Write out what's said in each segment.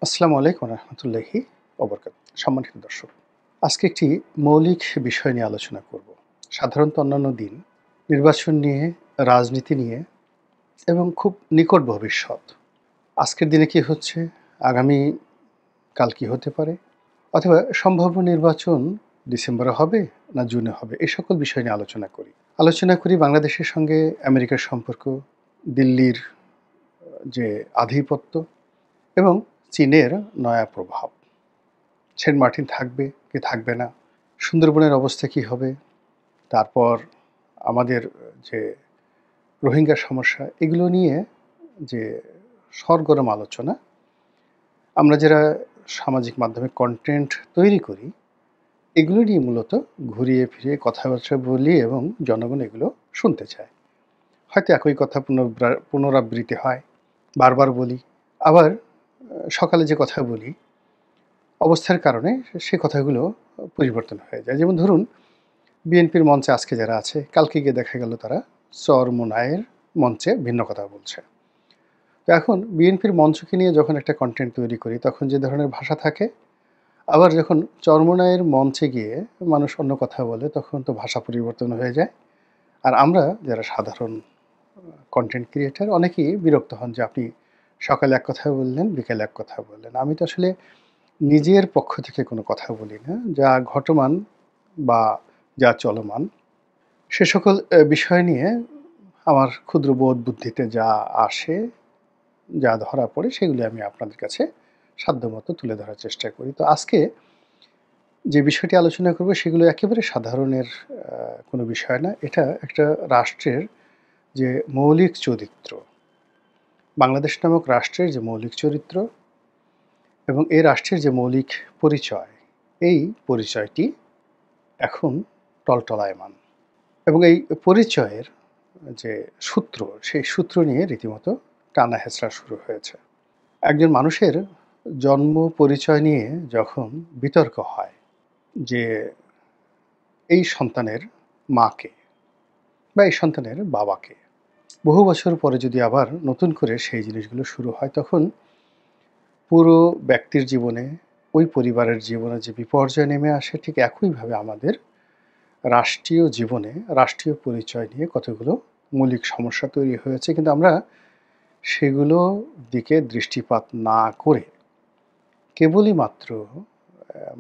আসসালামু আলাইকুম রহমতুল্লাহি ওবরকাত। সম্মানিত দর্শক, আজকে একটি মৌলিক বিষয় নিয়ে আলোচনা করব। সাধারণত অন্যান্য দিন নির্বাচন নিয়ে, রাজনীতি নিয়ে এবং খুব নিকট ভবিষ্যৎ, আজকের দিনে কি হচ্ছে, আগামী কাল কি হতে পারে, অথবা সম্ভাব্য নির্বাচন ডিসেম্বরে হবে না জুনে হবে, এই সকল বিষয় নিয়ে আলোচনা করি বাংলাদেশের সঙ্গে আমেরিকার সম্পর্ক, দিল্লির যে আধিপত্য এবং চীনের নয়া প্রভাব। সেন্ট মার্টিন থাকবে কি থাকবে না, সুন্দরবনের অবস্থা কী হবে, তারপর আমাদের যে রোহিঙ্গা সমস্যা, এগুলো নিয়ে যে সরগরম আলোচনা, আমরা যারা সামাজিক মাধ্যমে কন্টেন্ট তৈরি করি, এগুলো নিয়ে মূলত ঘুরিয়ে ফিরিয়ে কথাবার্তা বলি এবং জনগণ এগুলো শুনতে চায়। হয়তো একই কথা পুনরাবৃত্তি হয়, বারবার বলি, আবার সকালে যে কথা বলি অবস্থার কারণে সে কথাগুলো পরিবর্তন হয়ে যায়। যেমন ধরুন, বিএনপির মঞ্চে আজকে যারা আছে, কালকে গিয়ে দেখা গেল তারা চরমোনাইয়ের মঞ্চে ভিন্ন কথা বলছে। তো এখন বিএনপির মঞ্চকে নিয়ে যখন একটা কন্টেন্ট তৈরি করি, তখন যে ধরনের ভাষা থাকে, আবার যখন চরমোনাইয়ের মঞ্চে গিয়ে মানুষ অন্য কথা বলে, তখন তো ভাষা পরিবর্তন হয়ে যায়। আর আমরা যারা সাধারণ কন্টেন্ট ক্রিয়েটার, অনেকেই বিরক্ত হন যে আপনি সকালে এক কথা বললেন, বিকেলে এক কথা বললেন। আমি তো আসলে নিজের পক্ষ থেকে কোনো কথা বলি না, যা ঘটমান বা যা চলমান সে সকল বিষয় নিয়ে আমার ক্ষুদ্র বোধ বুদ্ধিতে যা আসে, যা ধরা পড়ে, সেগুলি আমি আপনাদের কাছে সাধ্যমতো তুলে ধরার চেষ্টা করি। তো আজকে যে বিষয়টি আলোচনা করব, সেগুলো একেবারে সাধারণের কোনো বিষয় না। এটা একটা রাষ্ট্রের যে মৌলিক চরিত্র, বাংলাদেশ নামক রাষ্ট্রের যে মৌলিক চরিত্র এবং এই রাষ্ট্রের যে মৌলিক পরিচয়, এই পরিচয়টি এখন টলটলায়মান। এবং এই পরিচয়ের যে সূত্র, সেই সূত্র নিয়ে রীতিমতো টানা হেঁচড়া শুরু হয়েছে। একজন মানুষের জন্ম পরিচয় নিয়ে যখন বিতর্ক হয় যে এই সন্তানের মাকে বা এই সন্তানের বাবাকে, বহু বছর পরে যদি আবার নতুন করে সেই জিনিসগুলো শুরু হয়, তখন পুরো ব্যক্তির জীবনে, ওই পরিবারের জীবনে যে বিপর্যয় নেমে আসে, ঠিক একইভাবে আমাদের রাষ্ট্রীয় জীবনে রাষ্ট্রীয় পরিচয় নিয়ে কতগুলো মৌলিক সমস্যা তৈরি হয়েছে। কিন্তু আমরা সেগুলো দিকে দৃষ্টিপাত না করে কেবলই মাত্র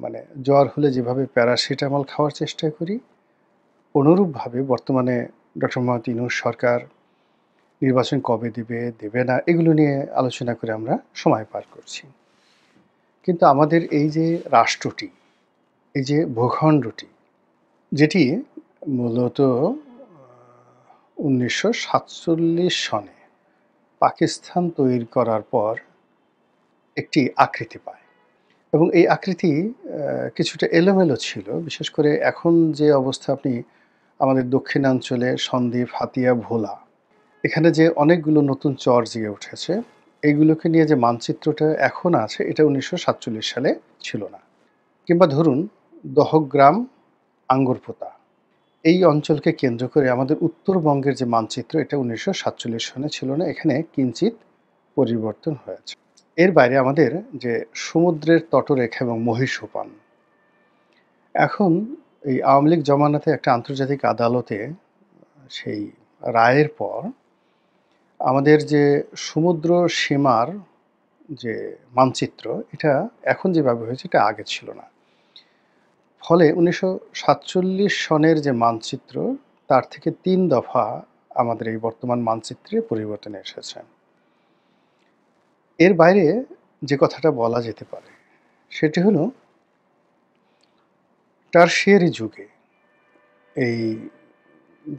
মানে জ্বর হলে যেভাবে প্যারাসিটামল খাওয়ার চেষ্টা করি, অনুরূপভাবে বর্তমানে ডক্টর মোহাম্মদ ইউনূস সরকার নির্বাচন কবে দিবে, দেবে না, এগুলো নিয়ে আলোচনা করে আমরা সময় পার করছি। কিন্তু আমাদের এই যে রাষ্ট্রটি, এই যে ভূখণ্ডটি, যেটি মূলত 1947 সনে পাকিস্তান তৈরি করার পর একটি আকৃতি পায় এবং এই আকৃতি কিছুটা এলোমেলো ছিল। বিশেষ করে এখন যে অবস্থা, আপনি আমাদের দক্ষিণাঞ্চলে সন্দ্বীপ, হাতিয়া, ভোলা, এখানে যে অনেকগুলো নতুন চর জেগে উঠেছে, এইগুলোকে নিয়ে যে মানচিত্রটা এখন আছে, এটা 1947 সালে ছিল না। কিংবা ধরুন দহগ্রাম, আঙ্গুরপোতা, এই অঞ্চলকে কেন্দ্র করে আমাদের উত্তরবঙ্গের যে মানচিত্র, এটা 1947 সনে ছিল না, এখানে কিঞ্চিত পরিবর্তন হয়েছে। এর বাইরে আমাদের যে সমুদ্রের তটরেখা এবং মহীসোপান, এখন এই আওয়ামী লীগ জমানাতে একটা আন্তর্জাতিক আদালতে সেই রায়ের পর আমাদের যে সমুদ্র সীমার যে মানচিত্র, এটা এখন যেভাবে হয়েছে, এটা আগে ছিল না। ফলে 1947 সনের যে মানচিত্র, তার থেকে 3 দফা আমাদের এই বর্তমান মানচিত্রে পরিবর্তন এসেছে। এর বাইরে যে কথাটা বলা যেতে পারে, সেটি হলো টারশিয়ারি যুগে এই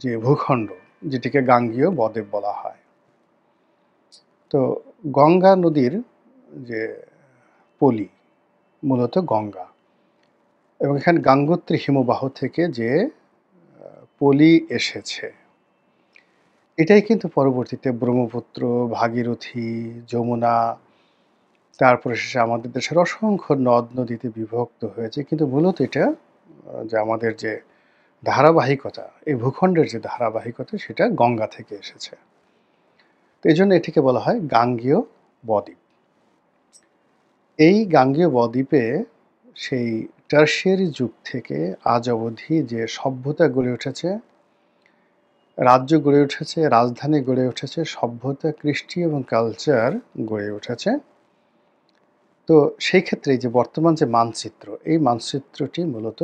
যে ভূখণ্ড, যেটিকে গাঙ্গেয় বদ্বীপ বলা হয়, তো গঙ্গা নদীর যে পলি, মূলত গঙ্গা, এবং এখানে গাঙ্গোত্রী হিমবাহ থেকে যে পলি এসেছে, এটাই কিন্তু পরবর্তীতে ব্রহ্মপুত্র, ভাগীরথী, যমুনা, তারপরে শেষে আমাদের দেশের অসংখ্য নদ নদীতে বিভক্ত হয়েছে। কিন্তু মূলত এটা যে আমাদের যে ধারাবাহিকতা, এই ভূখণ্ডের যে ধারাবাহিকতা, সেটা গঙ্গা থেকে এসেছে। তো এই জন্য এটিকে বলা হয় গাঙ্গেয় বদ্বীপ। এই গাঙ্গেয় বদ্বীপে সেই টারশিয়ারি যুগ থেকে আজ অবধি যে সভ্যতা গড়ে উঠেছে, রাজ্য গড়ে উঠেছে, রাজধানী গড়ে উঠেছে, সভ্যতা, কৃষ্টি এবং কালচার গড়ে উঠেছে। তো সেই ক্ষেত্রে যে বর্তমান যে মানচিত্র, এই মানচিত্রটি মূলত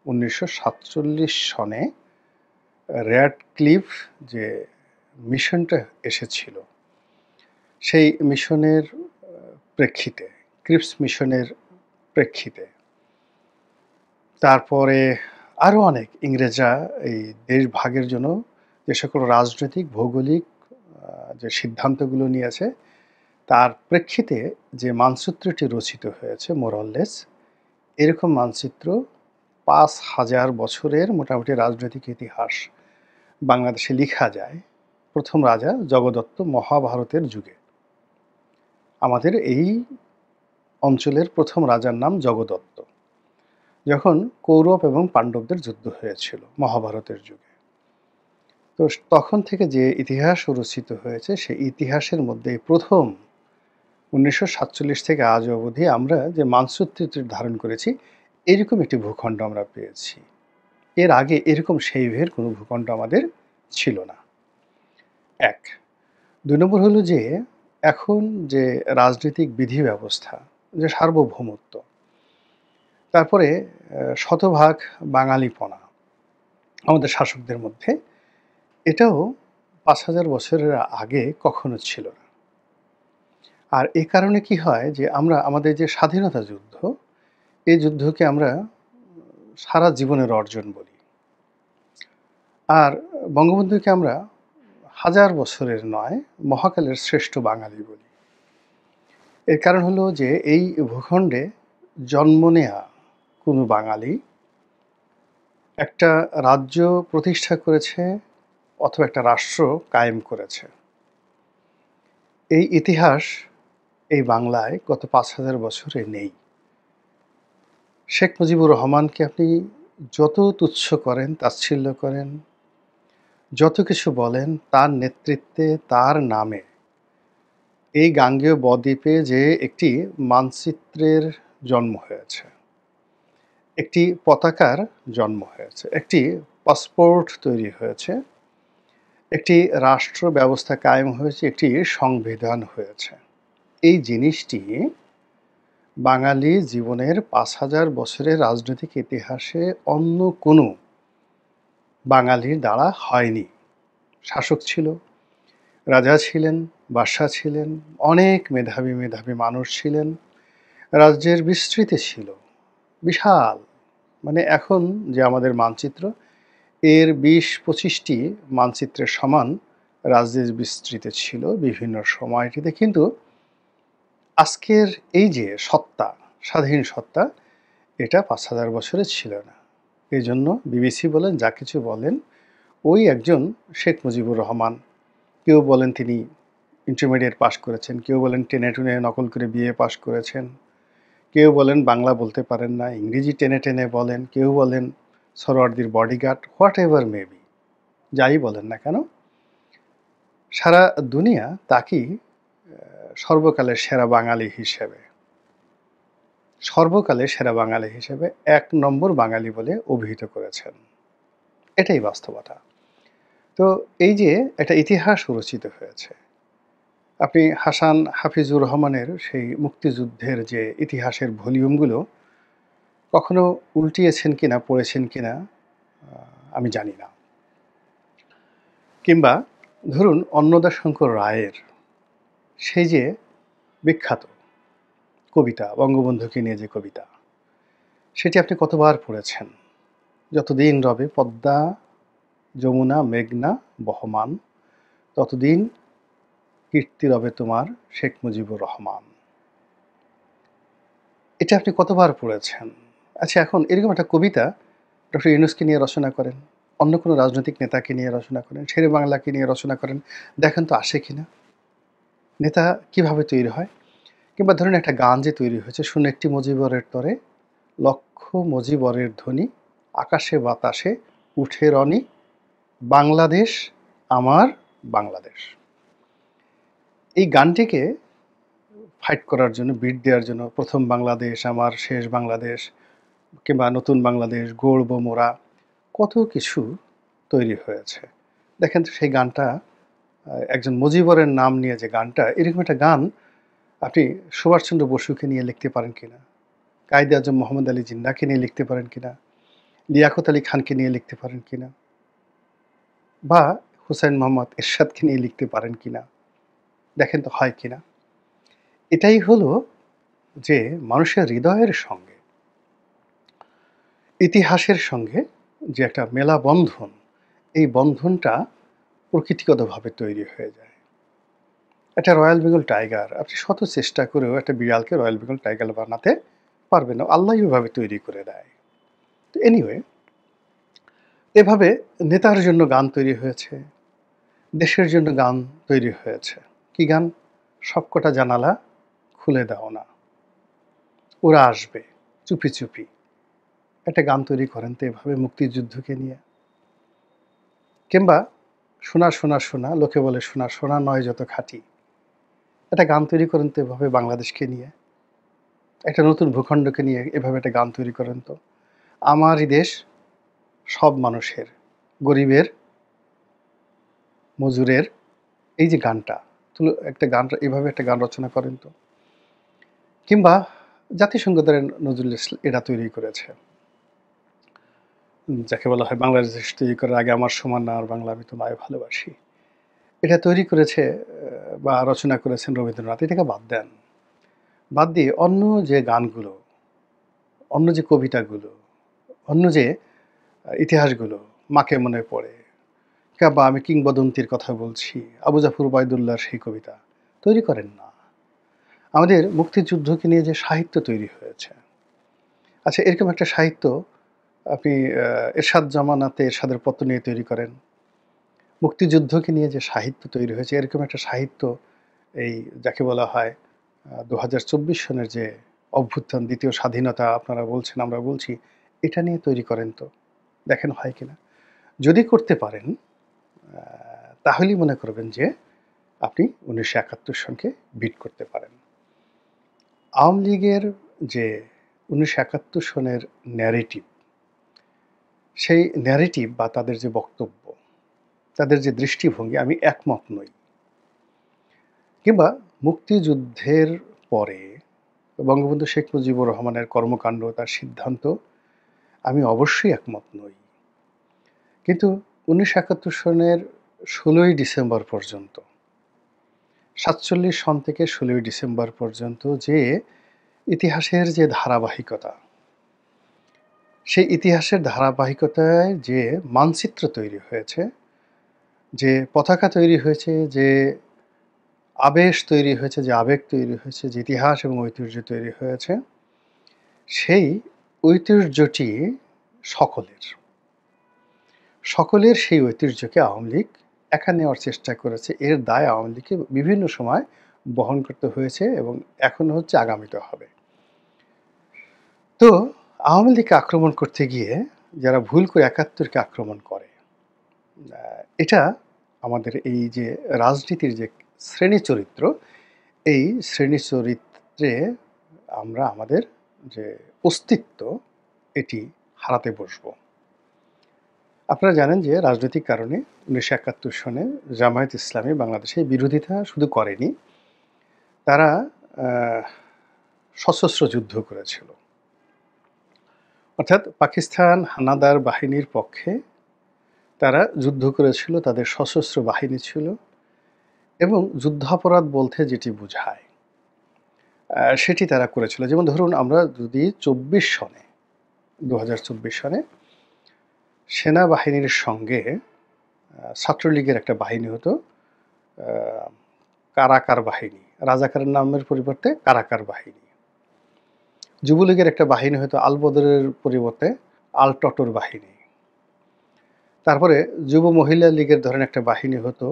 1947 সনে র্যাডক্লিফ যে মিশনটা এসেছিল, সেই মিশনের প্রেক্ষিতে, ক্রিপস মিশনের প্রেক্ষিতে, তারপরে আরও অনেক ইংরেজরা এই দেশ ভাগের জন্য যে সকল রাজনৈতিক ভৌগোলিক যে সিদ্ধান্তগুলো নিয়েছে, তার প্রেক্ষিতে যে মানচিত্রটি রচিত হয়েছে মোরললেস, এরকম মানচিত্র ৫,০০০ বছরের মোটামুটি রাজনৈতিক ইতিহাস বাংলাদেশে লিখা যায় প্রথম রাজা জগদত্ত মহাভারতের যুগে। আমাদের এই অঞ্চলের প্রথম রাজার নাম জগদত্ত, যখন কৌরব এবং পাণ্ডবদের যুদ্ধ হয়েছিল মহাভারতের যুগে। তো তখন থেকে যে ইতিহাস রচিত হয়েছে, সেই ইতিহাসের মধ্যে প্রথম 1947 থেকে আজ অবধি আমরা যে মানচিত্রটি ধারণ করেছি, এরকম একটি ভূখণ্ড আমরা পেয়েছি। এর আগে এরকম সেইভের কোনো ভূখণ্ড আমাদের ছিল না। ১। ২ নম্বর হলো যে এখন যে রাজনৈতিক বিধি ব্যবস্থা, যে সার্বভৌমত্ব, তারপরে শতভাগ বাঙালিপনা আমাদের শাসকদের মধ্যে, এটাও ৫,০০০ বছরের আগে কখনো ছিল না। আর এ কারণে কি হয় যে আমরা আমাদের যে স্বাধীনতা যুদ্ধ, এই যুদ্ধকে আমরা সারা জীবনের অর্জন বলি। আর বঙ্গবন্ধুকে আমরা হাজার বছরের নয়, মহাকালের শ্রেষ্ঠ বাঙালি বলি। এর কারণ হলো যে এই ভূখণ্ডে জন্ম নেয়া কোনো বাঙালি একটা রাজ্য প্রতিষ্ঠা করেছে অথবা একটা রাষ্ট্র কায়েম করেছে। এই ইতিহাস এই বাংলায় গত ৫,০০০ বছরে নেই। শেখ মুজিবুর রহমানকে আপনি যত তুচ্ছ করেন, তাচ্ছিল্য করেন, যত কিছু বলেন, তার নেতৃত্বে, তার নামে এই গাঙ্গেয় বদ্বীপে যে একটি মানচিত্রের জন্ম হয়েছে, একটি পতাকার জন্ম হয়েছে, একটি পাসপোর্ট তৈরি হয়েছে, একটি রাষ্ট্র ব্যবস্থা কায়েম হয়েছে, একটি সংবিধান হয়েছে। এই জিনিসটি বাঙালি জীবনের ৫,০০০ বছরের রাজনৈতিক ইতিহাসে অন্য কোনো বাঙালির দ্বারা হয়নি। শাসক ছিল, রাজা ছিলেন, বাদশা ছিলেন, অনেক মেধাবী মেধাবী মানুষ ছিলেন, রাজ্যের বিস্তৃতি ছিল বিশাল। মানে এখন যে আমাদের মানচিত্র, এর ২০-২৫টি মানচিত্রের সমান রাজ্যের বিস্তৃতি ছিল বিভিন্ন সময়টিতে। কিন্তু আজকের এই যে সত্তা, স্বাধীন সত্তা, এটা ৫,০০০ বছরে ছিল না। এই জন্য বিবিসি বলেন, যা কিছু বলেন, ওই একজন শেখ মুজিবুর রহমান। কেউ বলেন তিনি ইন্টারমিডিয়েট পাশ করেছেন, কেউ বলেন টেনে টুনে নকল করে বিএ পাশ করেছেন, কেউ বলেন বাংলা বলতে পারেন না, ইংরেজি টেনে টেনে বলেন, কেউ বলেন সরোয়ার্দির বডিগার্ড, হোয়াট এভার মেবি, যাই বলেন না কেন, সারা দুনিয়া তাকেই সর্বকালের সেরা বাঙালি হিসেবে, সর্বকালের সেরা বাঙালি হিসেবে ১ নম্বর বাঙালি বলে অভিহিত করেছেন। এটাই বাস্তবতা। তো এই যে একটা ইতিহাস রচিত হয়েছে, আপনি হাসান হাফিজুর রহমানের সেই মুক্তিযুদ্ধের যে ইতিহাসের ভলিউমগুলো কখনো উল্টিয়েছেন কিনা, পড়েছেন কিনা আমি জানি না। কিংবা ধরুন অন্নদাশঙ্কর রায়ের সেই যে বিখ্যাত কবিতা, বঙ্গবন্ধুকে নিয়ে যে কবিতা, সেটি আপনি কতবার পড়েছেন? যতদিন রবে পদ্মা যমুনা মেঘনা বহমান, ততদিন কীর্তি রবে তোমার শেখ মুজিবুর রহমান। এটা আপনি কতবার পড়েছেন? আচ্ছা, এখন এরকম একটা কবিতা ডক্টর ইউনূসকে নিয়ে রচনা করেন, অন্য কোনো রাজনৈতিক নেতাকে নিয়ে রচনা করেন, শেরে বাংলাকে নিয়ে রচনা করেন, দেখেন তো আসে কিনা, নেতা কিভাবে তৈরি হয়। কিংবা ধরুন একটা গান যে তৈরি হয়েছে, শুনে একটি মুজিবরের তরে লক্ষ মুজিবরের ধ্বনি, আকাশে বাতাসে উঠে রনি, বাংলাদেশ আমার বাংলাদেশ। এই গানটিকে ফাইট করার জন্য, বিট দেওয়ার জন্য 'প্রথম বাংলাদেশ আমার, শেষ বাংলাদেশ' কিংবা 'নতুন বাংলাদেশ', 'গড়ব মোরা' কত কিছু তৈরি হয়েছে। দেখেন তো সেই গানটা একজন মুজিবরের নাম নিয়ে যে গানটা, এরকম একটা গান আপনি সুভাষচন্দ্র বসুকে নিয়ে লিখতে পারেন কিনা? কায়েদে আজম মোহাম্মদ আলী জিন্নাহকে নিয়ে লিখতে পারেন কিনা? লিয়াকত আলী খানকে নিয়ে লিখতে পারেন কিনা? বা হুসাইন মোহাম্মদ এরশাদকে নিয়ে লিখতে পারেন কিনা? দেখেন তো হয় কিনা? এটাই হলো যে মানুষের হৃদয়ের সঙ্গে, ইতিহাসের সঙ্গে যে একটা মেলা বন্ধন, এই বন্ধনটা প্রকৃতিগতভাবে তৈরি হয়ে যায়। একটা রয়্যাল বেঙ্গল টাইগার আপনি শত চেষ্টা করেও একটা বিড়ালকে রয়্যাল বেঙ্গল টাইগার বানাতে পারবেন না। আল্লাহই ওইভাবে তৈরি করে দেয়। তো এনিওয়ে, এভাবে নেতার জন্য গান তৈরি হয়েছে, দেশের জন্য গান তৈরি হয়েছে। কি গান? সবকটা জানালা খুলে দাও না, ওরা আসবে চুপি চুপি। একটা গান তৈরি করেন তো এভাবে মুক্তিযুদ্ধকে নিয়ে। কিংবা সোনা সোনা সোনা, লোকে বলে সোনা সোনা নয় যত খাঁটি। একটা গান তৈরি করেন তো এভাবে বাংলাদেশকে নিয়ে, একটা নতুন ভূখণ্ডকে নিয়ে এভাবে একটা গান তৈরি করেন তো। আমারই দেশ সব মানুষের, গরিবের, মজুরের, এই যে গানটা, একটা গান এভাবে একটা গান রচনা করেন তো। কিংবা জাতিসংঘ ধরেন নজরুল ইসলাম এটা তৈরি করেছে, যাকে বলা হয় বাংলাদেশ তৈরি করার আগে আমার সমান না আর বাংলা, আমি তোমায় ভালোবাসি। এটা তৈরি করেছে বা রচনা করেছেন রবীন্দ্রনাথ। এটাকে বাদ দেন, বাদ দিয়ে অন্য যে গানগুলো, অন্য যে কবিতাগুলো, অন্য যে ইতিহাসগুলো, মাকে মনে পড়ে, বা আমি কিংবদন্তির কথা বলছি, আবু জাফর ওবায়দুল্লাহর সেই কবিতা তৈরি করেন না। আমাদের মুক্তিযুদ্ধকে নিয়ে যে সাহিত্য তৈরি হয়েছে, আচ্ছা এরকম একটা সাহিত্য আপনি এরশাদ জামানাতে এরশাদের পত্র নিয়ে তৈরি করেন। মুক্তিযুদ্ধকে নিয়ে যে সাহিত্য তৈরি হয়েছে, এরকম একটা সাহিত্য এই যাকে বলা হয় ২০২৪ সনের যে অভ্যুত্থান, দ্বিতীয় স্বাধীনতা আপনারা বলছেন, আমরা বলছি, এটা নিয়ে তৈরি করেন তো। দেখেন হয় কিনা। যদি করতে পারেন তাহলেই মনে করবেন যে আপনি ১৯৭১ সনকে বিট করতে পারেন। আওয়ামী লীগের যে ১৯৭১ সনের ন্যারেটিভ, সেই ন্যারেটিভ বা তাদের যে বক্তব্য, তাদের যে দৃষ্টিভঙ্গি, আমি একমত নই। কিংবা মুক্তিযুদ্ধের পরে বঙ্গবন্ধু শেখ মুজিবুর রহমানের কর্মকাণ্ড, তার সিদ্ধান্ত, আমি অবশ্যই একমত নই। কিন্তু ১৯৭১ সনের ১৬ই ডিসেম্বর পর্যন্ত, ৪৭ সন থেকে ১৬ই ডিসেম্বর পর্যন্ত যে ইতিহাসের যে ধারাবাহিকতা, সেই ইতিহাসের ধারাবাহিকতায় যে মানচিত্র তৈরি হয়েছে, যে পতাকা তৈরি হয়েছে, যে আবেশ তৈরি হয়েছে, যে আবেগ তৈরি হয়েছে, যে ইতিহাস এবং ঐতিহ্য তৈরি হয়েছে, সেই ঐতিহ্যটি সকলের। সকলের সেই ঐতিহ্যকে আওয়ামী লীগ একা নেওয়ার চেষ্টা করেছে। এর দায় আওয়ামী লীগকে বিভিন্ন সময় বহন করতে হয়েছে এবং এখনো হচ্ছে, আগামীতেও হবে। তো আওয়ামী লীগকে আক্রমণ করতে গিয়ে যারা ভুল করে ৭১কে আক্রমণ করে, এটা আমাদের এই যে রাজনীতির যে শ্রেণী চরিত্র, এই শ্রেণী চরিত্রে আমরা আমাদের যে অস্তিত্ব, এটি হারাতে বসবো। আপনারা জানেন যে রাজনৈতিক কারণে ১৯৭১ সনে জামায়াত ইসলামী বাংলাদেশে বিরোধিতা শুধু করেনি, তারা সশস্ত্র যুদ্ধ করেছিল। অর্থাৎ পাকিস্তান হানাদার বাহিনীর পক্ষে তারা যুদ্ধ করেছিল, তাদের সশস্ত্র বাহিনী ছিল এবং যুদ্ধাপরাধ বলতে যেটি বোঝায় সেটি তারা করেছিল। যেমন ধরুন, আমরা যদি ২০২৪ সনে সেনাবাহিনীর সঙ্গে ছাত্রলীগের একটা বাহিনী হতো, কারাকার বাহিনী, রাজাকারের নামের পরিবর্তে কারাকার বাহিনী। যুবলীগের একটা বাহিনী হতো আলবদরের পরিবর্তে আল টটর বাহিনী। তারপরে যুব মহিলা লীগের ধরেন একটা বাহিনী হতো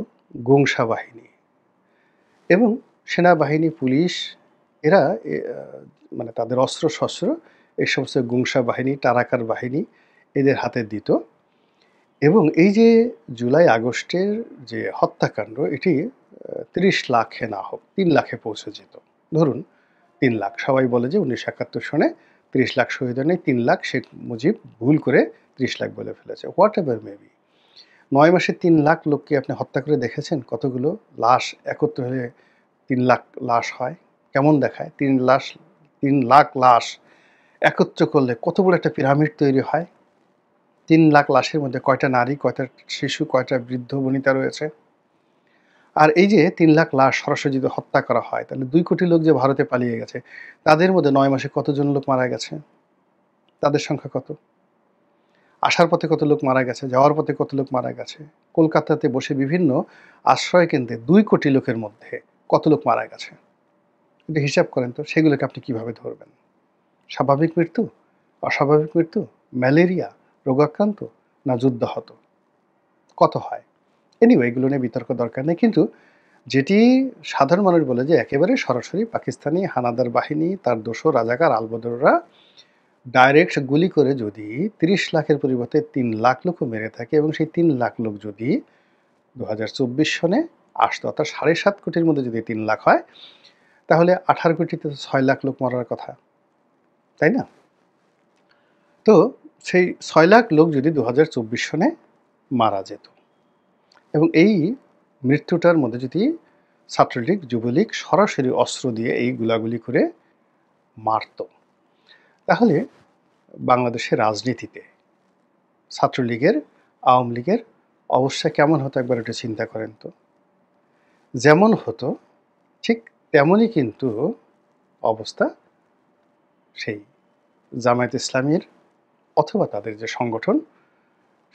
গুংসা বাহিনী। এবং সেনাবাহিনী, পুলিশ, এরা মানে তাদের অস্ত্র শস্ত্র এই সমস্ত গুংসা বাহিনী, টারাকার বাহিনী এদের হাতে দিত। এবং এই যে জুলাই আগস্টের যে হত্যাকাণ্ড, এটি ৩০ লাখে না হোক ৩ লাখে পৌঁছে যেত। ধরুন ৩ লাখ, সবাই বলে যে ১৯৭১ সনে ৩০ লাখ শহীদ হয় নাই, ৩ লাখ, শেখ মুজিব ভুল করে ৩০ লাখ বলে ফেলেছে। What ever maybe. ৯ মাসে ৩ লাখ লোককে আপনি হত্যা করে দেখেছেন? কতগুলো লাশ একত্র হয়ে ৩ লাখ লাশ হয়? কেমন দেখায়? ৩ লাখ লাশ একত্র করলে কত বড় একটা পিরামিড তৈরি হয়? ৩ লাখ লাশের মধ্যে কয়টা নারী, কয়টা শিশু, কয়টা বৃদ্ধ বনিতা রয়েছে? আর এই যে ৩ লাখ লাশ সরাসরি যদি হত্যা করা হয়, তাহলে ২ কোটি লোক যে ভারতে পালিয়ে গেছে, তাদের মধ্যে ৯ মাসে কতজন লোক মারা গেছে? তাদের সংখ্যা কত? আসার পথে কত লোক মারা গেছে? যাওয়ার পথে কত লোক মারা গেছে? কলকাতাতে বসে বিভিন্ন আশ্রয় কেন্দ্রে ২ কোটি লোকের মধ্যে কত লোক মারা গেছে? এটা হিসাব করেন তো, সেগুলোকে আপনি কিভাবে ধরবেন? স্বাভাবিক মৃত্যু? অস্বাভাবিক মৃত্যু? ম্যালেরিয়া? রোগাক্রান্ত? না যুদ্ধাহত? কত হয়? এনিওয়ে, এগুলো নিয়ে বিতর্ক দরকার নেই। কিন্তু যেটি সাধারণ মানুষ বলে যে একেবারে সরাসরি পাকিস্তানি হানাদার বাহিনী, তার দোসর রাজাকার আলবদররা ডাইরেক্ট গুলি করে যদি ৩০ লাখের পরিবর্তে ৩ লাখ লোকও মেরে থাকে, এবং সেই ৩ লাখ লোক যদি ২০২৪ সনে আসতো, অর্থাৎ ৭.৫ কোটির মধ্যে যদি ৩ লাখ হয়, তাহলে ১৮ কোটিতে তো ৬ লাখ লোক মরার কথা, তাই না? তো সেই ৬ লাখ লোক যদি ২০২৪ সনে মারা যেত, এবং এই মৃত্যুটার মধ্যে যদি ছাত্রলীগ, যুবলীগ সরাসরি অস্ত্র দিয়ে এই গুলাগুলি করে মারত, তাহলে বাংলাদেশের রাজনীতিতে ছাত্রলীগের, আওয়ামী লীগের অবস্থা কেমন হতো একবার একটু চিন্তা করেন তো। যেমন হতো ঠিক তেমনই কিন্তু অবস্থা সেই জামায়াত ইসলামীর অথবা তাদের যে সংগঠন,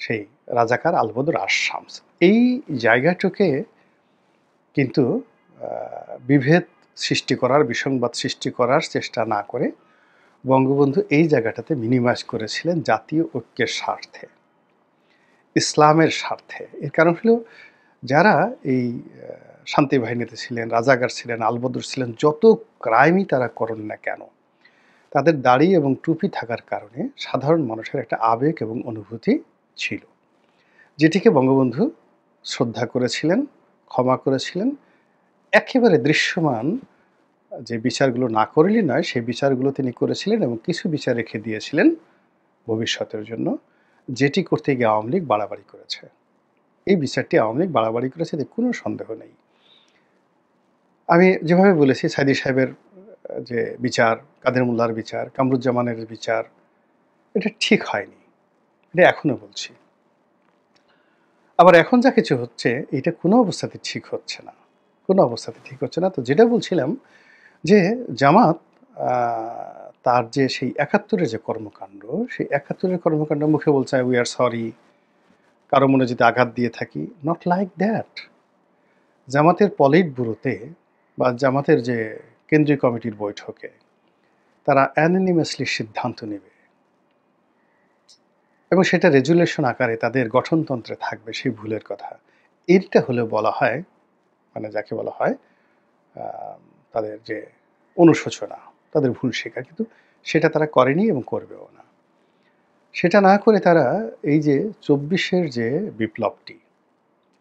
সেই রাজাকার আলবদর আশ-শামস, এই জায়গাটাকে কিন্তু বিভেদ সৃষ্টি করার, বিসংবাদ সৃষ্টি করার চেষ্টা না করে বঙ্গবন্ধু এই জায়গাটাতে মিনিমাইজ করেছিলেন জাতীয় ঐক্যের স্বার্থে, ইসলামের স্বার্থে। এর কারণ হলো, যারা এই শান্তি বাহিনীতে ছিলেন, রাজাকার ছিলেন, আলবদর ছিলেন, যত ক্রাইমই তারা করেন না কেন, তাদের দাড়ি এবং টুপি থাকার কারণে সাধারণ মানুষের একটা আবেগ এবং অনুভূতি ছিল, যেটিকে বঙ্গবন্ধু শ্রদ্ধা করেছিলেন, ক্ষমা করেছিলেন। একেবারে দৃশ্যমান যে বিচারগুলো না করলেই নয়, সেই বিচারগুলো তিনি করেছিলেন, এবং কিছু বিচার রেখে দিয়েছিলেন ভবিষ্যতের জন্য, যেটি করতে গিয়ে আওয়ামী লীগ বাড়াবাড়ি করেছে। এই বিচারটি আওয়ামী লীগ বাড়াবাড়ি করেছে, এতে কোনো সন্দেহ নেই। আমি যেভাবে বলেছি, সাইদী সাহেবের যে বিচার, কাদের মোল্লার বিচার, কামরুজ্জামানের বিচার, এটা ঠিক হয়নি, এটা এখনো বলছি। আবার এখন যা কিছু হচ্ছে, এটা কোনো অবস্থাতে ঠিক হচ্ছে না, কোনো অবস্থাতে ঠিক হচ্ছে না। তো যেটা বলছিলাম, যে জামাত তার যে সেই ৭১-এর যে কর্মকাণ্ড, সেই ৭১-এর কর্মকাণ্ড মুখে বলছে উই আর সরি, কারো মনে যদি আঘাত দিয়ে থাকি, নট লাইক দ্যাট। জামাতের পলিট ব্যুরোতে বা জামাতের যে কেন্দ্রীয় কমিটির বৈঠকে তারা অ্যানোনিমাসলি সিদ্ধান্ত নেবে, এবং সেটা রেজুলেশন আকারে তাদের গঠনতন্ত্রে থাকবে সেই ভুলের কথা। এইটা হলে বলা হয়, মানে যাকে বলা হয় তাদের যে অনুশোচনা, তাদের ভুল স্বীকার, কিন্তু সেটা তারা করেনি এবং করবেও না। সেটা না করে তারা এই যে ২৪-এর যে বিপ্লবটি,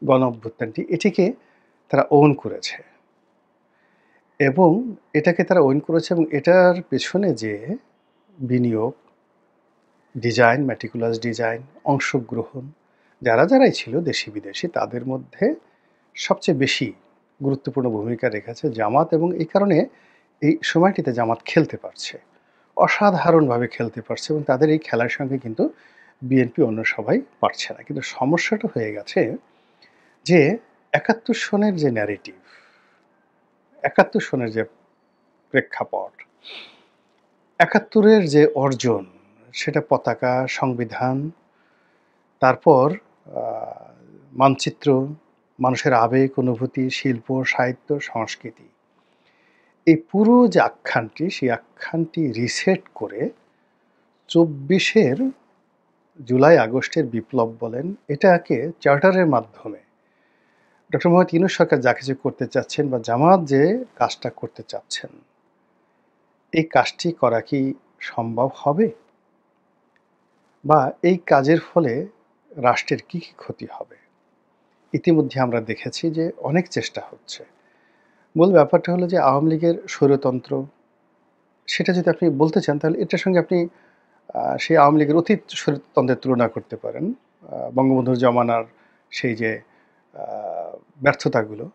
গণ অভ্যুত্থানটি, এটিকে তারা ওন করেছে, এবং এটাকে তারা ওন করেছে, এবং এটার পেছনে যে বিনিয়োগ, ডিজাইন, ম্যাটিকুলাস ডিজাইন, অংশগ্রহণ, যারাই ছিল দেশি বিদেশি, তাদের মধ্যে সবচেয়ে বেশি গুরুত্বপূর্ণ ভূমিকা রেখেছে জামাত, এবং এই কারণে এই সময়টিতে জামাত খেলতে পারছে, অসাধারণভাবে খেলতে পারছে, এবং তাদের এই খেলার সঙ্গে কিন্তু বিএনপি অন্য সবাই পারছে না। কিন্তু সমস্যাটা হয়ে গেছে যে ৭১ সনের যে ন্যারেটিভ, ৭১ সনের যে প্রেক্ষাপট, ৭১-এর যে অর্জন, সেটা পতাকা, সংবিধান, তারপর মানচিত্র, মানুষের আবেগ, অনুভূতি, শিল্প, সাহিত্য, সংস্কৃতি, এই পুরো যে আখ্যানটি, সেই আখ্যানটি রিসেট করে ২৪-এর জুলাই আগস্টের বিপ্লব বলেন, এটাকে চার্টারের মাধ্যমে ডক্টর মোহাম্মদ ইউনূস সরকার যা কিছু করতে চাচ্ছেন, বা জামাত যে কাজটা করতে চাচ্ছেন, এই কাজটি করা কি সম্ভব হবে, বা এই কাজের ফলে রাষ্ট্রের কি কি ক্ষতি হবে? ইতিমধ্যে আমরা দেখেছি যে অনেক চেষ্টা হচ্ছে, মূল ব্যাপারটা হলো যে আওয়ামী লীগের স্বৈরতন্ত্র, সেটা যদি আপনি বলতে চান তাহলে এটার সঙ্গে আপনি সেই আওয়ামী লীগের অতীত স্বৈরতন্ত্রের তুলনা করতে পারেন। বঙ্গবন্ধুর জমানার সেই যে আ ব্যর্থতাগুলো,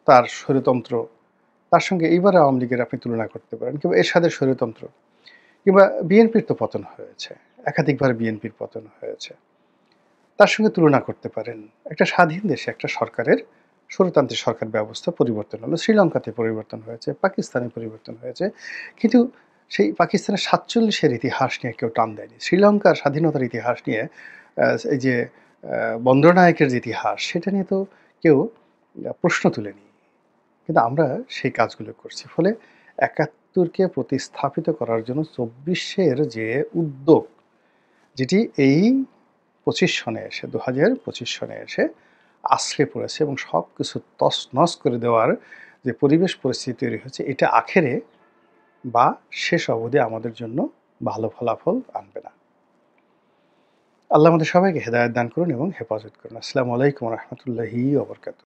তার স্বৈরতন্ত্র, তার সঙ্গে এইবার আওয়ামী লীগের আপনি তুলনা করতে পারেন কিংবা এরশাদের স্বৈরতন্ত্র কিংবা বিএনপির তো পতন হয়েছে। একাধিকবার বিএনপির পতন হয়েছে। তার সঙ্গে তুলনা করতে পারেন। একটা স্বাধীন দেশে একটা সরকারের স্বৈরতান্ত্রিক সরকার ব্যবস্থা পরিবর্তন হলো। শ্রীলঙ্কাতে পরিবর্তন হয়েছে, পাকিস্তানে পরিবর্তন হয়েছে। কিন্তু সেই পাকিস্তানের ৪৭ এর ইতিহাস নিয়ে কেউ টান দেয়নি। শ্রীলঙ্কার স্বাধীনতার ইতিহাস নিয়ে এই যে বন্দরনায়েকের যে ইতিহাস সেটা নিয়ে তো কেউ প্রশ্ন তুলেনি। কিন্তু আমরা সেই কাজগুলো করছি। ফলে ৭১-কে প্রতিস্থাপিত করার জন্য ২৪-এর যে উদ্যোগ, যেটি এই ২৫ সনে এসে ২০২৫ সনে এসে আছড়ে পড়েছে এবং সবকিছু তছনছ করে দেওয়ার যে পরিবেশ পরিস্থিতি তৈরি হয়েছে, এটা আখেরে বা শেষ অবধি আমাদের জন্য ভালো ফলাফল আনবে না। আল্লাহ আমাদের সবাইকে হেদায়েত দান করুন এবং হেফাজত করুন। আসসালামু আলাইকুম ওয়া রাহমাতুল্লাহি ওয়া বারাকাতুহু।